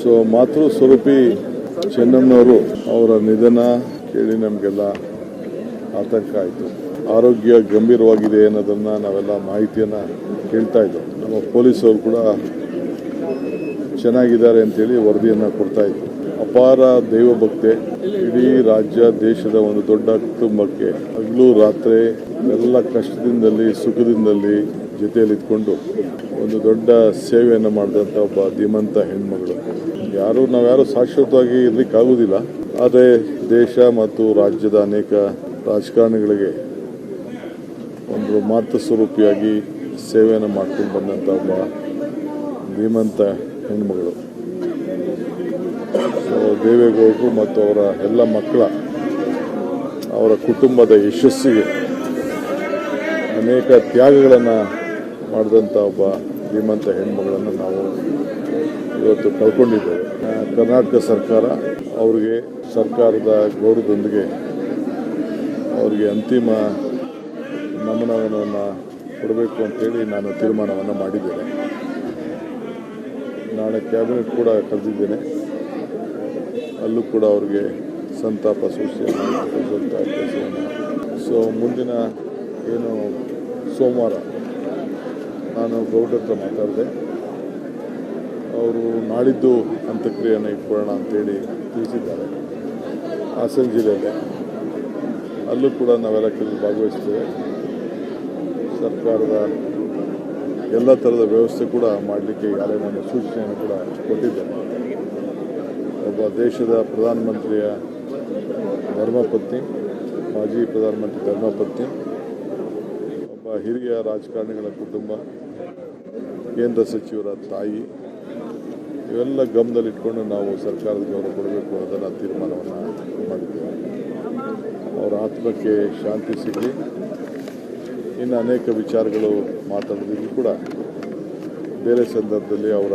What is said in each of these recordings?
So ಮಾತೃ ಸ್ವರೂಪಿ ಚೆನ್ನಮ್ಮನವರು ಅವರ ನಿಧನ ಕೇಳಿ ನಮಗೆಲ್ಲ ಆತಂಕ ಆಯಿತು. ಆರೋಗ್ಯ ಗಂಭೀರವಾಗಿದೆ ಅನ್ನೋದನ್ನ ನಾವೆಲ್ಲ ಮಾಹಿತಿಯನ್ನು ಕೇಳ್ತಾ ಇದ್ದೆವು. ನಮ್ಮ ಪೊಲೀಸರು ಕೂಡ ಚೆನ್ನಾಗಿದ್ದಾರೆ ಅಂತೇಳಿ ವರದಿಯನ್ನು ಕೊಡ್ತಾ ಇದ್ರು. ಅಪಾರ ದೈವ ಭಕ್ತೆ, ಇಡೀ ರಾಜ್ಯ ದೇಶದ ಒಂದು ದೊಡ್ಡ ಕುಟುಂಬಕ್ಕೆ ಹಗಲು ರಾತ್ರಿ ಎಲ್ಲ ಕಷ್ಟದಿಂದಲೇ ಸುಖದಿಂದಲೇ ಜೊತೆಯಲ್ಲಿ ಇದ್ಕೊಂಡು ಒಂದು ದೊಡ್ಡ ಸೇವೆಯನ್ನು ಮಾಡಿದಂಥ ಒಬ್ಬ ಧೀಮಂತ ಹೆಣ್ಮಗಳು. ನಾವ್ಯಾರು ಶಾಶ್ವತವಾಗಿ ಇರಲಿಕ್ಕಾಗೋದಿಲ್ಲ, ಆದರೆ ದೇಶ ಮತ್ತು ರಾಜ್ಯದ ಅನೇಕ ರಾಜಕಾರಣಿಗಳಿಗೆ ಒಂದು ಮಾತೃ ಸ್ವರೂಪಿಯಾಗಿ ಸೇವೆಯನ್ನು ಮಾಡ್ಕೊಂಡು ಬಂದಂಥ ಒಬ್ಬ ಧೀಮಂತ ಹೆಣ್ಮಗಳು. ದೇವೇಗೌಡರು ಮತ್ತು ಅವರ ಎಲ್ಲ ಅವರ ಕುಟುಂಬದ ಯಶಸ್ಸಿಗೆ ಅನೇಕ ತ್ಯಾಗಗಳನ್ನು ಮಾಡಿದಂಥ ಒಬ್ಬ ಧೀಮಂತ ಹೆಣ್ಮಗಳನ್ನು ನಾವು ಇವತ್ತು ಕಳ್ಕೊಂಡಿದ್ದೇವೆ. ಕರ್ನಾಟಕ ಸರ್ಕಾರ ಅವರಿಗೆ ಸರ್ಕಾರದ ಗೌರವದೊಂದಿಗೆ ಅವರಿಗೆ ಅಂತಿಮ ನಮನವನ್ನು ಕೊಡಬೇಕು ಅಂತೇಳಿ ನಾನು ತೀರ್ಮಾನವನ್ನು ಮಾಡಿದ್ದೇನೆ. ನಾಳೆ ಕ್ಯಾಬಿನೆಟ್ ಕೂಡ ಕರೆದಿದ್ದೇನೆ, ಅಲ್ಲೂ ಕೂಡ ಅವರಿಗೆ ಸಂತಾಪ ಸೂಚನೆಯನ್ನು ಕೊಡುವಂಥ ಕೆಲಸವನ್ನು. ಸೊ ಮುಂದಿನ ಸೋಮವಾರ ನಾನು ಗೌಡ್ರ ಹತ್ರ ಮಾತಾಡಿದೆ. ಅವರು ನಾಳಿದ್ದು ಅಂತ್ಯಕ್ರಿಯೆಯನ್ನು ಇಟ್ಕೊಳ್ಳೋಣ ಅಂತೇಳಿ ತಿಳಿಸಿದ್ದಾರೆ. ಹಾಸನ ಜಿಲ್ಲೆಯಲ್ಲೇ ಅಲ್ಲೂ ಕೂಡ ನಾವೆಲ್ಲ ಕೆಲವು ಭಾಗವಹಿಸ್ತೇವೆ. ಸರ್ಕಾರದ ಎಲ್ಲ ಥರದ ವ್ಯವಸ್ಥೆ ಕೂಡ ಮಾಡಲಿಕ್ಕೆ ಈಗಾಗಲೇ ನಾನು ಸೂಚನೆಯನ್ನು ಕೂಡ ಕೊಟ್ಟಿದ್ದೇನೆ. ಒಬ್ಬ ದೇಶದ ಪ್ರಧಾನಮಂತ್ರಿಯ ಧರ್ಮಪತ್ನಿ, ಮಾಜಿ ಪ್ರಧಾನಮಂತ್ರಿ ಧರ್ಮಪತ್ನಿ, ಒಬ್ಬ ಹಿರಿಯ ರಾಜಕಾರಣಿಗಳ ಕುಟುಂಬ, ಕೇಂದ್ರ ಸಚಿವರ ತಾಯಿ, ಇವೆಲ್ಲ ಗಮನದಲ್ಲಿಟ್ಕೊಂಡು ನಾವು ಸರ್ಕಾರದ ಗೌರವ ಕೊಡಬೇಕು ಅನ್ನೋದನ್ನು ತೀರ್ಮಾನವನ್ನು ಮಾಡಿದ್ದೇವೆ. ಅವರ ಆತ್ಮಕ್ಕೆ ಶಾಂತಿ ಸಿಗಲಿ. ಇನ್ನು ಅನೇಕ ವಿಚಾರಗಳು ಮಾತಾಡೋದಿಗೂ ಕೂಡ ಬೇರೆ ಸಂದರ್ಭದಲ್ಲಿ ಅವರ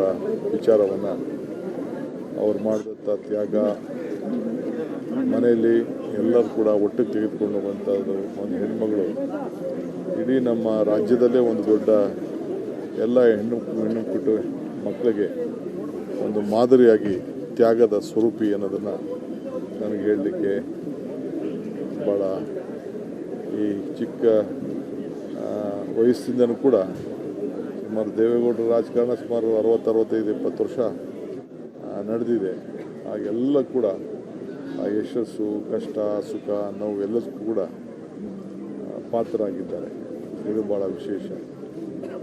ವಿಚಾರವನ್ನು, ಅವ್ರು ಮಾಡಿದಂಥ ತ್ಯಾಗ, ಮನೆಯಲ್ಲಿ ಎಲ್ಲರೂ ಕೂಡ ಒಟ್ಟಿಗೆ ತೆಗೆದುಕೊಂಡು ಹೋಗುವಂಥದ್ದು ಒಂದು ಹೆಣ್ಮಗಳು ಇಡೀ ನಮ್ಮ ರಾಜ್ಯದಲ್ಲೇ ಒಂದು ದೊಡ್ಡ ಎಲ್ಲ ಹೆಣ್ಣು ಮಕ್ಕಳಿಗೆ ಒಂದು ಮಾದರಿಯಾಗಿ ತ್ಯಾಗದ ಸ್ವರೂಪಿ ಅನ್ನೋದನ್ನು ನನಗೆ ಹೇಳಲಿಕ್ಕೆ ಭಾಳ ಈ ಚಿಕ್ಕ ವಯಸ್ಸಿಂದನೂ ಕೂಡ ಸುಮಾರು ದೇವೇಗೌಡರ ರಾಜಕಾರಣ ಸುಮಾರು 60-65-20 ವರ್ಷ ನಡೆದಿದೆ. ಹಾಗೆಲ್ಲ ಕೂಡ ಆ ಯಶಸ್ಸು, ಕಷ್ಟ, ಸುಖ, ನೋವು ಎಲ್ಲದಕ್ಕೂ ಕೂಡ ಪಾತ್ರರಾಗಿದ್ದಾರೆ. ಇದು ಭಾಳ ವಿಶೇಷ.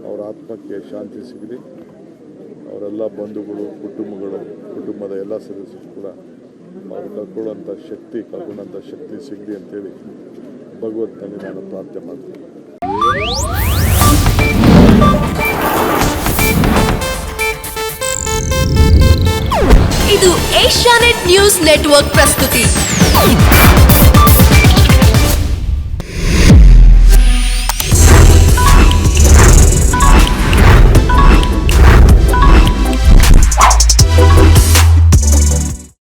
ಅವರ ಆತ್ಮಕ್ಕೆ ಶಾಂತಿ ಸಿಗಲಿ. ಅವರೆಲ್ಲ ಬಂಧುಗಳು, ಕುಟುಂಬದ ಎಲ್ಲ ಸದಸ್ಯರು ಕೂಡ ಅವರು ಕಳ್ಕೊಳ್ಳೋಂಥ ಶಕ್ತಿ ಸಿಗಲಿ ಅಂತೇಳಿ ಭಗವಂತನಲ್ಲಿ ನಾನು ಪ್ರಾರ್ಥನೆ ಮಾಡ್ತೀನಿ. ಇದು ಏಷ್ಯಾನೆಟ್ ನ್ಯೂಸ್ ನೆಟ್ವರ್ಕ್ ಪ್ರಸ್ತುತಿ.